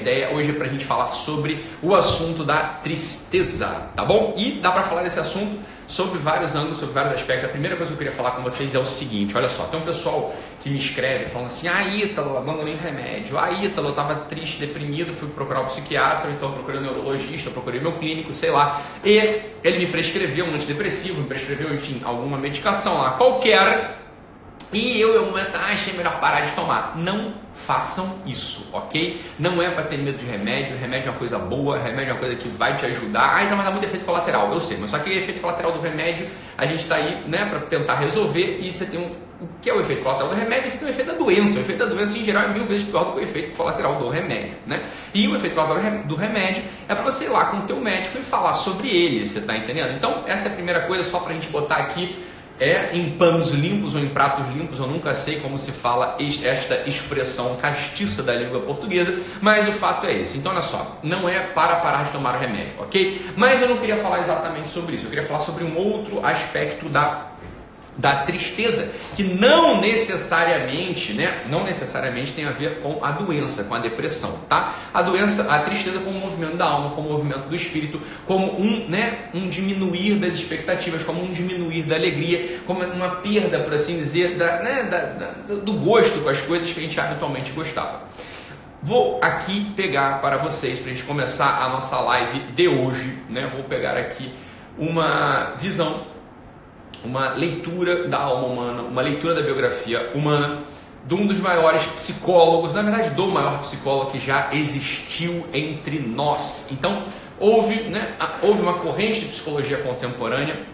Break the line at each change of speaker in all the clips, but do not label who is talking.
ideia hoje é pra gente falar sobre o assunto da tristeza, tá bom? E dá pra falar desse assunto sobre vários ângulos, sobre vários aspectos. A primeira coisa que eu queria falar com vocês é o seguinte, olha só, tem um pessoal que me escreve falando assim: Ítalo, abandonei remédio, Ítalo, eu tava triste, deprimido, fui procurar um psiquiatra, então procurei um neurologista, procurei meu clínico, sei lá, e ele me prescreveu um antidepressivo, me prescreveu, enfim, alguma medicação lá, qualquer, e eu, em algum momento, achei melhor parar de tomar. Não façam isso, ok? Não é para ter medo de remédio, remédio é uma coisa boa, remédio é uma coisa que vai te ajudar. Então, mas dá muito efeito colateral, eu sei, mas só que o efeito colateral do remédio, a gente está aí, né, para tentar resolver, e você tem o que é o efeito colateral do remédio? Você tem o efeito da doença. O efeito da doença, em geral, é 1000 vezes pior do que o efeito colateral do remédio, né? E o efeito colateral do remédio é para você ir lá com o teu médico e falar sobre ele, você está entendendo? Então, essa é a primeira coisa, só para a gente botar aqui em panos limpos ou em pratos limpos, eu nunca sei como se fala esta expressão castiça da língua portuguesa, mas o fato é esse. Então, olha só, não é para parar de tomar o remédio, ok? Mas eu não queria falar exatamente sobre isso, eu queria falar sobre um outro aspecto da tristeza, que não necessariamente, né, não necessariamente tem a ver com a doença, com a depressão, tá? A doença, a tristeza como um movimento da alma, como um movimento do espírito, como um diminuir das expectativas, como um diminuir da alegria, como uma perda, por assim dizer, do gosto com as coisas que a gente habitualmente gostava. Vou aqui pegar para vocês, para a gente começar a nossa live de hoje, né? Vou pegar aqui uma visão, uma leitura da alma humana, uma leitura da biografia humana de um dos maiores psicólogos, na verdade do maior psicólogo que já existiu entre nós. Então houve uma corrente de psicologia contemporânea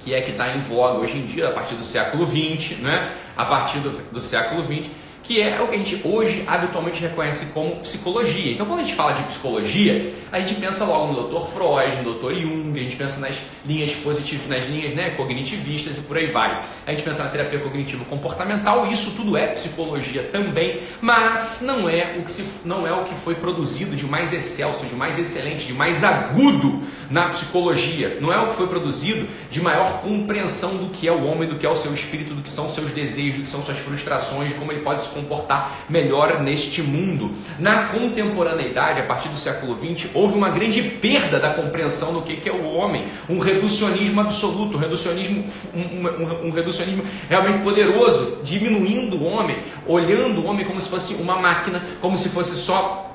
que está em voga hoje em dia, a partir do século XX, né? A partir do século XX, que é o que a gente hoje habitualmente reconhece como psicologia. Então, quando a gente fala de psicologia, a gente pensa logo no Dr. Freud, no Dr. Jung, a gente pensa nas linhas positivas, nas linhas, né, cognitivistas e por aí vai. A gente pensa na terapia cognitivo-comportamental, isso tudo é psicologia também, mas não é o que foi produzido de mais excelso, de mais excelente, de mais agudo na psicologia. Não é o que foi produzido de maior compreensão do que é o homem, do que é o seu espírito, do que são os seus desejos, do que são suas frustrações, de como ele pode se comportar melhor neste mundo. Na contemporaneidade, a partir do século XX, houve uma grande perda da compreensão do que é o homem, um reducionismo absoluto, um reducionismo realmente poderoso, diminuindo o homem, olhando o homem como se fosse uma máquina, como se fosse só,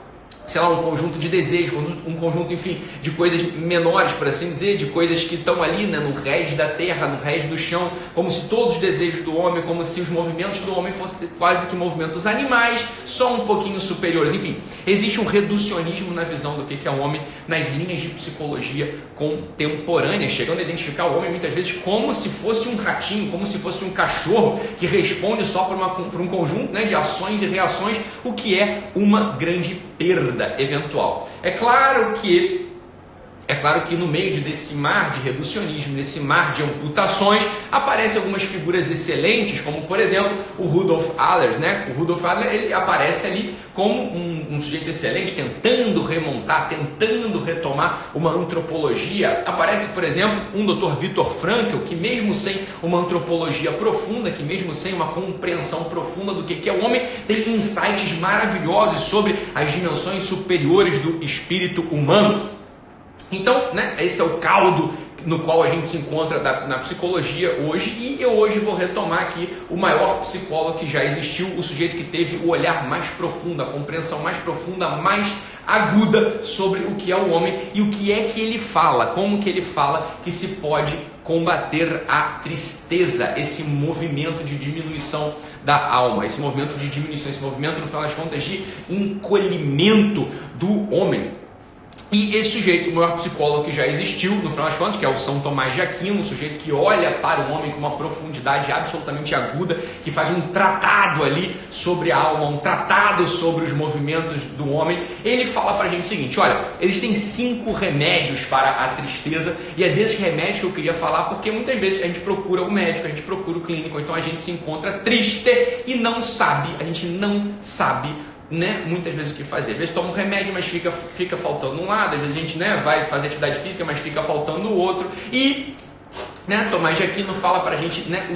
sei lá, um conjunto de desejos, um conjunto, enfim, de coisas menores, por assim dizer, de coisas que estão ali, né, no rés da terra, no rés do chão, como se todos os desejos do homem, como se os movimentos do homem fossem quase que movimentos animais, só um pouquinho superiores. Enfim, existe um reducionismo na visão do que é o homem nas linhas de psicologia contemporânea, chegando a identificar o homem muitas vezes como se fosse um ratinho, como se fosse um cachorro que responde só por um conjunto, né, de ações e reações, o que é uma grande perda eventual. É claro que no meio desse mar de reducionismo, desse mar de amputações, aparecem algumas figuras excelentes, como por exemplo o Rudolf Allers, né? O Rudolf Allers, ele aparece ali como um sujeito excelente, tentando remontar, tentando retomar uma antropologia. Aparece, por exemplo, um Dr. Viktor Frankl, que mesmo sem uma antropologia profunda, que mesmo sem uma compreensão profunda do que é o homem, tem insights maravilhosos sobre as dimensões superiores do espírito humano. Então, né, esse é o caldo no qual a gente se encontra na psicologia hoje, e eu hoje vou retomar aqui o maior psicólogo que já existiu, o sujeito que teve o olhar mais profundo, a compreensão mais profunda, mais aguda sobre o que é o homem e o que é que ele fala, como que ele fala que se pode combater a tristeza, esse movimento de diminuição da alma, esse movimento de diminuição, esse movimento, no final das contas, de encolhimento do homem. E esse sujeito, o maior psicólogo que já existiu, no final das contas, que é o São Tomás de Aquino, um sujeito que olha para o homem com uma profundidade absolutamente aguda, que faz um tratado ali sobre a alma, um tratado sobre os movimentos do homem. Ele fala para a gente o seguinte: olha, existem 5 remédios para a tristeza, e é desses remédios que eu queria falar, porque muitas vezes a gente procura o médico, a gente procura o clínico, então a gente se encontra triste e não sabe, a gente não sabe, né, muitas vezes o que fazer. Às vezes toma um remédio, mas fica faltando um lado. Às vezes a gente, né, vai fazer atividade física, mas fica faltando o outro. E Né, Tomás de Aquino fala pra gente, né,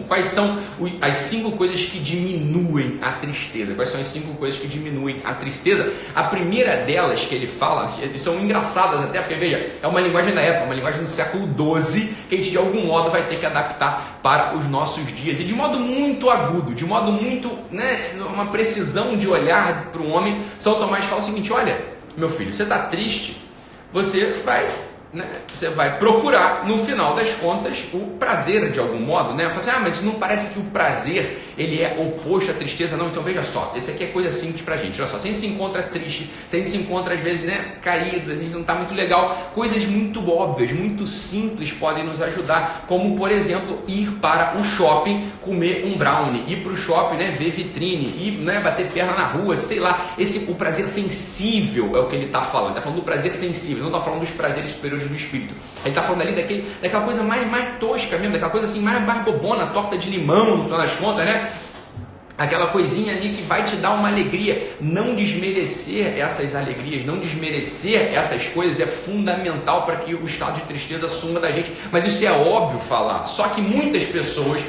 quais são as 5 coisas que diminuem a tristeza. Quais são as 5 coisas que diminuem a tristeza? A primeira delas que ele fala, são engraçadas até, porque veja, é uma linguagem da época, uma linguagem do século XII, que a gente de algum modo vai ter que adaptar para os nossos dias. E de modo muito agudo, de modo muito, né, uma precisão de olhar para o homem, São Tomás fala o seguinte: olha, meu filho, você está triste, você vai procurar, no final das contas, o prazer de algum modo, né? Fala assim, mas não parece que o prazer ele é oposto à tristeza, não? Então veja só, esse aqui é coisa simples pra gente. Olha só, se a gente se encontra triste, se a gente se encontra às vezes, né, caído, a gente não tá muito legal, coisas muito óbvias, muito simples podem nos ajudar, como por exemplo, ir para o shopping, comer um brownie, ir para o shopping, né, ver vitrine, ir, né, bater perna na rua, sei lá. O prazer sensível é o que ele está falando. Ele está falando do prazer sensível, não está falando dos prazeres superiores do espírito. Ele está falando ali daquela coisa mais tosca mesmo, daquela coisa assim mais bobona, torta de limão, no final das contas, né? Aquela coisinha ali que vai te dar uma alegria. Não desmerecer essas alegrias, não desmerecer essas coisas é fundamental para que o estado de tristeza suma da gente. Mas isso é óbvio falar. Só que muitas pessoas,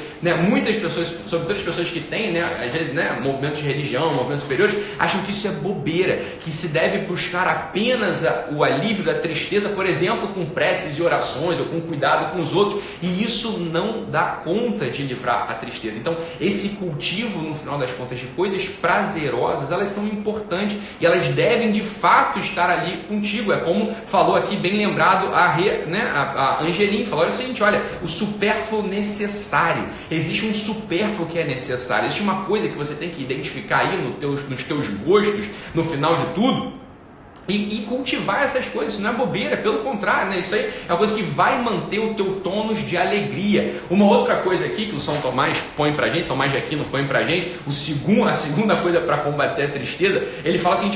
sobretudo as pessoas que têm, né, às vezes, né, movimentos de religião, movimentos superiores, acham que isso é bobeira, que se deve buscar apenas o alívio da tristeza, por exemplo, com preces e orações ou com cuidado com os outros. E isso não dá conta de livrar a tristeza. Então, esse cultivo, no final das contas, de coisas prazerosas, elas são importantes e elas devem de fato estar ali contigo. É como falou aqui, bem lembrado, a Angelim falou o seguinte: olha, o supérfluo necessário. Existe um supérfluo que é necessário, existe uma coisa que você tem que identificar aí nos teus gostos, no final de tudo, e cultivar essas coisas. Isso não é bobeira, pelo contrário, né? Isso aí é uma coisa que vai manter o teu tônus de alegria. Uma outra coisa aqui que o São Tomás põe pra gente, Tomás de Aquino põe pra gente, a segunda coisa para combater a tristeza, ele fala assim,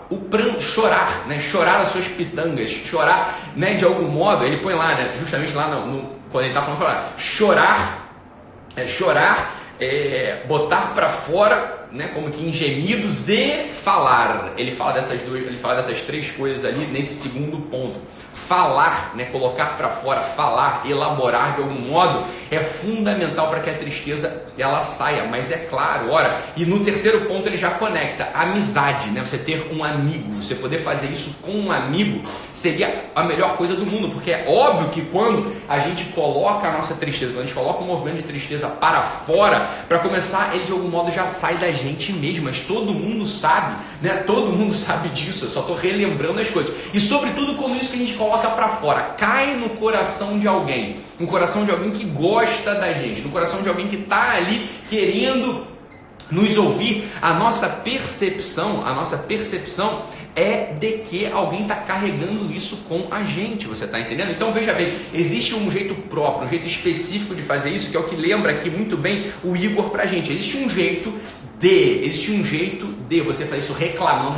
o pranto, chorar, né? Chorar as suas pitangas, chorar, né, de algum modo, ele põe lá, né, justamente lá quando ele tá falando, botar para fora, né, como que em gemidos e falar. Ele fala dessas 3 coisas ali nesse segundo ponto. Falar, né, colocar para fora, falar, elaborar de algum modo é fundamental para que a tristeza ela saia. Mas é claro, e no terceiro ponto ele já conecta amizade, né? Você ter um amigo, você poder fazer isso com um amigo seria a melhor coisa do mundo, porque é óbvio que quando a gente coloca a nossa tristeza, quando a gente coloca um movimento de tristeza para fora, para começar, ele de algum modo já sai da gente mesmo. Mas todo mundo sabe, né? Todo mundo sabe disso. Eu só estou relembrando as coisas. E sobretudo quando isso que a gente coloca para fora cai no coração de alguém, no coração de alguém que gosta da gente, no coração de alguém que está ali querendo nos ouvir, a nossa percepção é de que alguém está carregando isso com a gente, você está entendendo? Então veja bem, existe um jeito próprio, um jeito específico de fazer isso, que é o que lembra aqui muito bem o Igor pra gente. Existe um jeito de você fazer isso reclamando,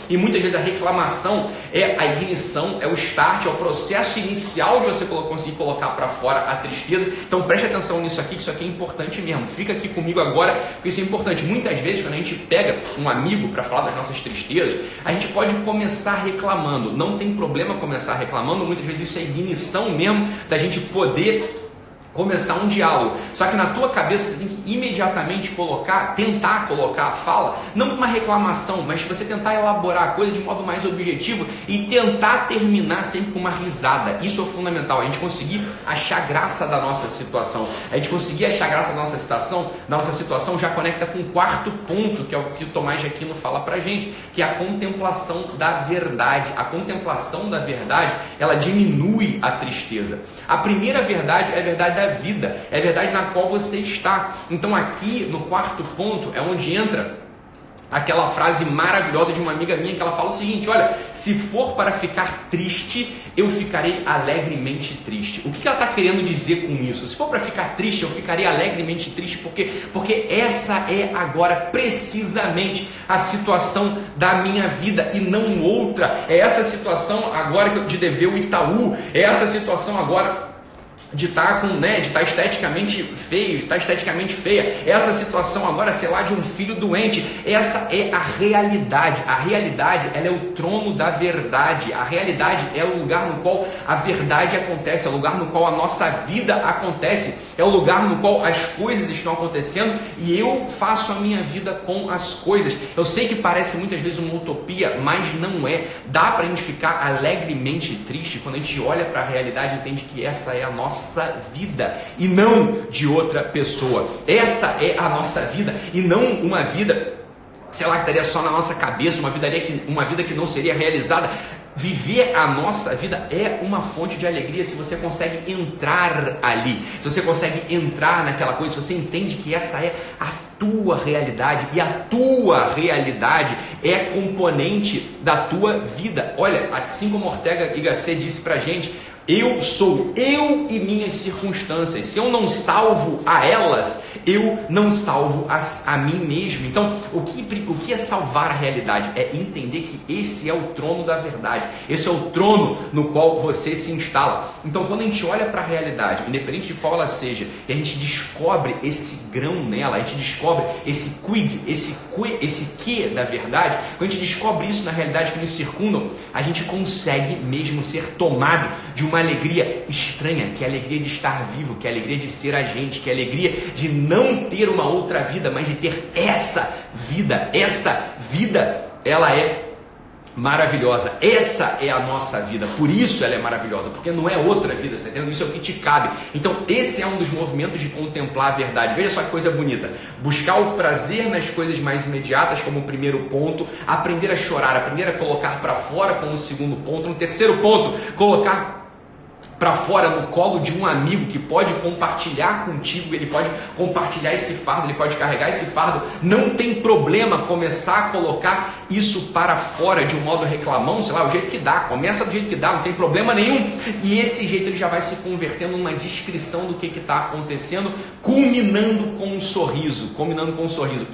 e muitas vezes a reclamação é a ignição, é o start, é o processo inicial de você conseguir colocar para fora a tristeza. Então preste atenção nisso aqui, que isso aqui é importante mesmo. Fica aqui comigo agora, porque isso é importante. Muitas vezes quando a gente pega um amigo para falar das nossas tristezas, a gente pode começar reclamando. Não tem problema começar reclamando, muitas vezes isso é ignição mesmo da gente poder começar um diálogo. Só que na tua cabeça você tem que imediatamente tentar colocar a fala, não uma reclamação, mas você tentar elaborar a coisa de modo mais objetivo e tentar terminar sempre com uma risada. Isso é fundamental, a gente conseguir achar graça da nossa situação. A gente conseguir achar graça da nossa situação já conecta com o quarto ponto, que é o que o Tomás de Aquino fala pra gente, que é a contemplação da verdade. A contemplação da verdade, ela diminui a tristeza. A primeira verdade é a verdade da vida, é a verdade na qual você está. Então aqui no quarto ponto é onde entra aquela frase maravilhosa de uma amiga minha, que ela fala o seguinte: olha, se for para ficar triste, eu ficarei alegremente triste. O que ela está querendo dizer com isso? Se for para ficar triste, eu ficarei alegremente triste, porque essa é agora precisamente a situação da minha vida e não outra. É essa situação agora de dever o Itaú, é essa situação agora de estar esteticamente feio, de estar esteticamente feia, essa situação agora, sei lá, de um filho doente. Essa é a realidade. A realidade, ela é o trono da verdade. A realidade é o lugar no qual a verdade acontece, é o lugar no qual a nossa vida acontece, é o lugar no qual as coisas estão acontecendo e eu faço a minha vida com as coisas. Eu sei que parece muitas vezes uma utopia, mas não é. Dá pra gente ficar alegremente triste quando a gente olha para a realidade e entende que essa é a nossa vida e não de outra pessoa. Essa é a nossa vida e não uma vida, sei lá, que estaria só na nossa cabeça, uma vida que não seria realizada. Viver a nossa vida é uma fonte de alegria se você consegue entrar ali, se você consegue entrar naquela coisa, se você entende que essa é a tua realidade e a tua realidade é componente da tua vida. Olha, assim como Ortega y Gasset disse pra gente, eu sou eu e minhas circunstâncias. Se eu não salvo a elas, eu não salvo a mim mesmo. Então, o que é salvar a realidade? É entender que esse é o trono da verdade. Esse é o trono no qual você se instala. Então, quando a gente olha para a realidade, independente de qual ela seja, e a gente descobre esse grão nela, a gente descobre esse quid, esse que da verdade, quando a gente descobre isso na realidade que nos circundam, a gente consegue mesmo ser tomado de uma alegria estranha, que é a alegria de estar vivo, que é a alegria de ser a gente, que é a alegria de não ter uma outra vida, mas de ter essa vida. Essa vida, ela é maravilhosa. Essa é a nossa vida. Por isso ela é maravilhosa, porque não é outra vida, você tá entendendo? Isso é o que te cabe. Então esse é um dos movimentos de contemplar a verdade. Veja só que coisa bonita. Buscar o prazer nas coisas mais imediatas como o primeiro ponto, aprender a chorar, aprender a colocar para fora como o segundo ponto. No terceiro ponto, colocar para fora no colo de um amigo que pode compartilhar contigo, ele pode compartilhar esse fardo, ele pode carregar esse fardo. Não tem problema começar a colocar isso para fora de um modo reclamão, sei lá, o jeito que dá, começa do jeito que dá, não tem problema nenhum. E esse jeito ele já vai se convertendo numa descrição do que está acontecendo, culminando com um sorriso,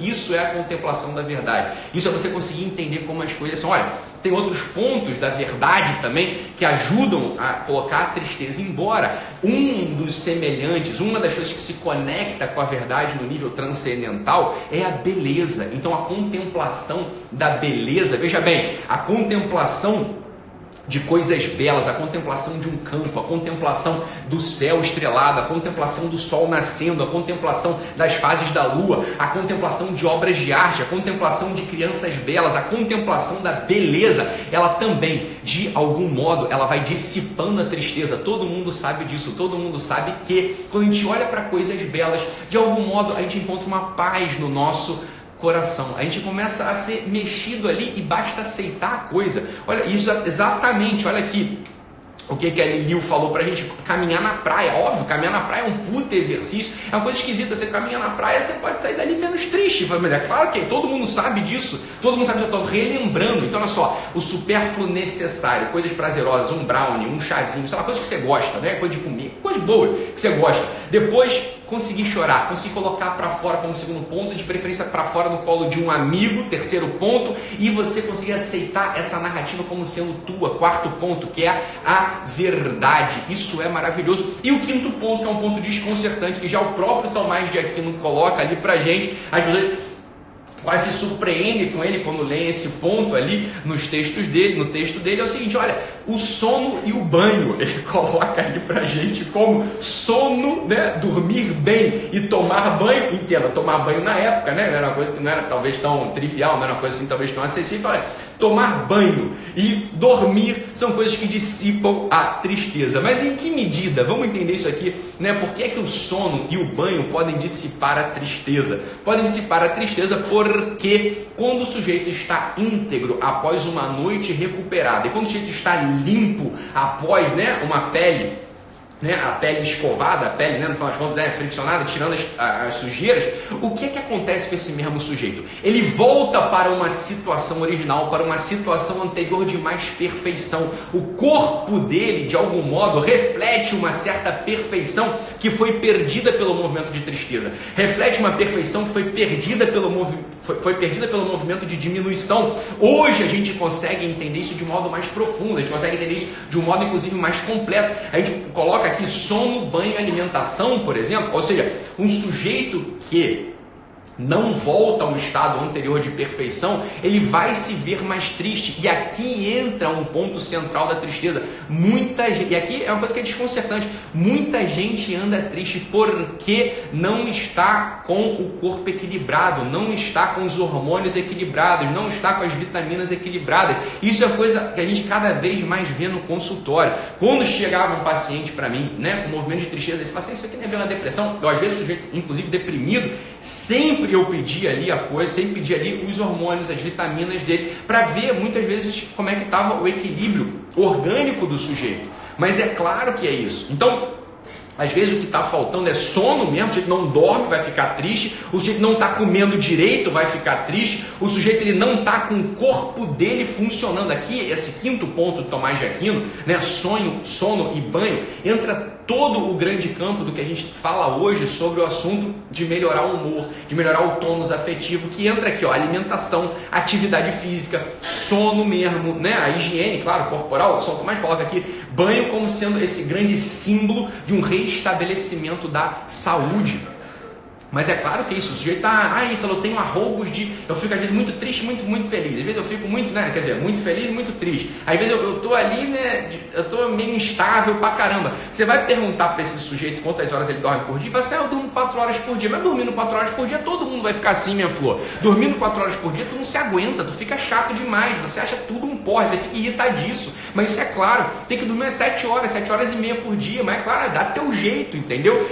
Isso é a contemplação da verdade. Isso é você conseguir entender como as coisas são. Olha, tem outros pontos da verdade também que ajudam a colocar a tristeza embora. Um dos semelhantes, uma das coisas que se conecta com a verdade no nível transcendental é a beleza. Então a contemplação da beleza, veja bem, a contemplação de coisas belas, a contemplação de um campo, a contemplação do céu estrelado, a contemplação do sol nascendo, a contemplação das fases da lua, a contemplação de obras de arte, a contemplação de crianças belas, a contemplação da beleza, ela também, de algum modo, ela vai dissipando a tristeza. Todo mundo sabe disso, todo mundo sabe que quando a gente olha para coisas belas, de algum modo a gente encontra uma paz no nosso coração, a gente começa a ser mexido ali e basta aceitar a coisa. Olha, isso exatamente, olha aqui o que a Liliu falou pra gente, caminhar na praia. Óbvio, caminhar na praia é um puta exercício, é uma coisa esquisita, você caminha na praia, você pode sair dali menos triste, mas é claro que todo mundo sabe disso, todo mundo sabe disso, eu estou relembrando. Então olha só, o supérfluo necessário, coisas prazerosas, um brownie, um chazinho, sei lá, coisa que você gosta, né? Coisa de comer, coisa boa que você gosta. Depois, conseguir chorar, conseguir colocar para fora como segundo ponto, de preferência para fora no colo de um amigo, terceiro ponto, e você conseguir aceitar essa narrativa como sendo tua, quarto ponto, que é a verdade. Isso é maravilhoso. E o quinto ponto, que é um ponto desconcertante, que já o próprio Tomás de Aquino coloca ali pra gente, as pessoas quase se surpreende com ele quando lê esse ponto ali no texto dele, é o seguinte, olha, o sono e o banho, ele coloca ali pra gente como sono, né, dormir bem e tomar banho, entenda, tomar banho na época, né, era uma coisa que não era talvez tão trivial, não era uma coisa assim talvez tão acessível, olha, tomar banho e dormir são coisas que dissipam a tristeza. Mas em que medida? Vamos entender isso aqui, né? Por que é que o sono e o banho podem dissipar a tristeza? Podem dissipar a tristeza porque quando o sujeito está íntegro após uma noite recuperada, e quando o sujeito está limpo após, né, uma pele, né, a pele escovada, a pele, né, no final das contas, né, friccionada, tirando as sujeiras, o que é que acontece com esse mesmo sujeito? Ele volta para uma situação original, para uma situação anterior de mais perfeição. O corpo dele, de algum modo, reflete uma certa perfeição que foi perdida pelo movimento de tristeza. Reflete uma perfeição que foi perdida pelo movimento de diminuição. Hoje a gente consegue entender isso de um modo mais profundo, a gente consegue entender isso de um modo, inclusive, mais completo. A gente coloca coloca aqui sono, banho e alimentação, por exemplo, ou seja, um sujeito que não volta ao estado anterior de perfeição, ele vai se ver mais triste. E aqui entra um ponto central da tristeza. Muita gente, e aqui é uma coisa que é desconcertante, muita gente anda triste porque não está com o corpo equilibrado, não está com os hormônios equilibrados, não está com as vitaminas equilibradas. Isso é coisa que a gente cada vez mais vê no consultório. Quando chegava um paciente para mim, né, com movimento de tristeza, ele falava assim, isso aqui não é bem uma depressão. Eu, às vezes, o sujeito, inclusive deprimido, sempre eu pedi ali a coisa, sempre pedi ali os hormônios, as vitaminas dele, para ver muitas vezes como é que estava o equilíbrio orgânico do sujeito. Mas é claro que é isso. Então, às vezes o que está faltando é sono mesmo, o sujeito não dorme, vai ficar triste, o sujeito não está comendo direito, vai ficar triste, o sujeito ele não está com o corpo dele funcionando. Aqui, esse quinto ponto do Tomás de Aquino, né, sono e banho, entra todo o grande campo do que a gente fala hoje sobre o assunto de melhorar o humor, de melhorar o tônus afetivo, que entra aqui, ó, alimentação, atividade física, sono mesmo, né, a higiene, claro, corporal. O São Tomás coloca aqui banho como sendo esse grande símbolo de um reestabelecimento da saúde. Mas é claro que isso, o sujeito está, Ítalo, eu tenho arroubos de... Eu fico às vezes muito triste, muito feliz. Às vezes eu fico muito, né, quer dizer, muito feliz e muito triste. Às vezes eu tô ali, né, eu tô meio instável pra caramba. Você vai perguntar para esse sujeito quantas horas ele dorme por dia e fala assim, eu durmo 4 horas por dia. Mas dormindo 4 horas por dia, todo mundo vai ficar assim, minha flor. Dormindo 4 horas por dia, tu não se aguenta, tu fica chato demais, você acha tudo um porre, você fica irritadiço. Mas isso é claro, tem que dormir 7 horas e meia por dia. Mas é claro, dá teu jeito, entendeu?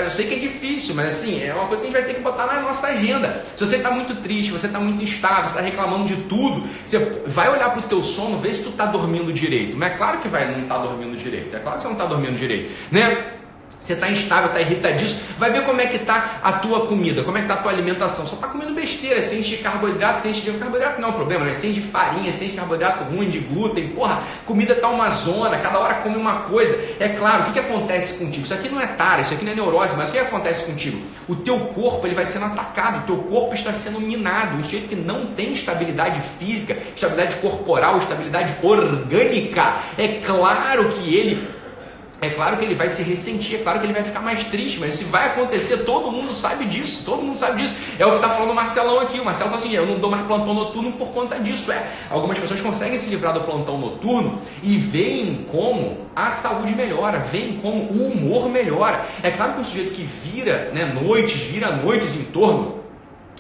Eu sei que é difícil, mas assim, é uma coisa que a gente vai ter que botar na nossa agenda. Se você está muito triste, você está muito instável, você está reclamando de tudo, você vai olhar para o teu sono, ver se tu está dormindo direito. Mas é claro que vai não estar dormindo direito. É claro que você não está dormindo direito, né? Você está instável, está irritadíssimo, vai ver como é que está a tua comida, como é que está a tua alimentação. Só está comendo besteira, se enche de carboidrato, se enche de... Carboidrato não é um problema, né? Se enche de farinha, se enche de carboidrato ruim, de glúten, porra, comida está uma zona, cada hora come uma coisa. É claro, o que acontece contigo? Isso aqui não é tara, isso aqui não é neurose, mas o que acontece contigo? O teu corpo ele vai sendo atacado, o teu corpo está sendo minado, um sujeito que não tem estabilidade física, estabilidade corporal, estabilidade orgânica. É claro que ele vai se ressentir, é claro que ele vai ficar mais triste, mas se vai acontecer, todo mundo sabe disso, É o que está falando o Marcelão aqui. O Marcelo fala assim, eu não dou mais plantão noturno por conta disso. Algumas pessoas conseguem se livrar do plantão noturno e veem como a saúde melhora, veem como o humor melhora. É claro que um sujeito que vira noites em torno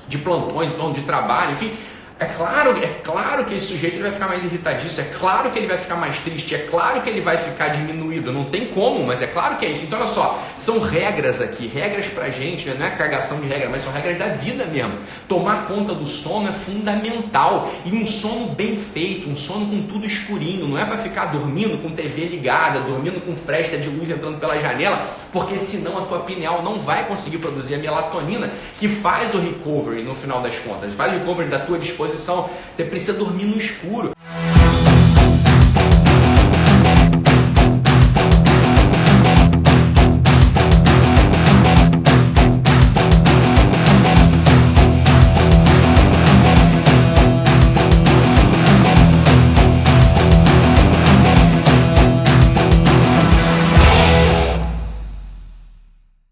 de plantões, em torno de trabalho, enfim... É claro que esse sujeito ele vai ficar mais irritadiço, é claro que ele vai ficar mais triste, é claro que ele vai ficar diminuído, não tem como, mas é claro que é isso. Então olha só, são regras aqui, regras pra gente, não é cagação de regra, mas são regras da vida mesmo. Tomar conta do sono é fundamental, e um sono bem feito, um sono com tudo escurinho, não é para ficar dormindo com TV ligada, dormindo com fresta de luz entrando pela janela, porque senão a tua pineal não vai conseguir produzir a melatonina que faz o recovery no final das contas, faz o recovery da tua disposição. Você precisa dormir no escuro.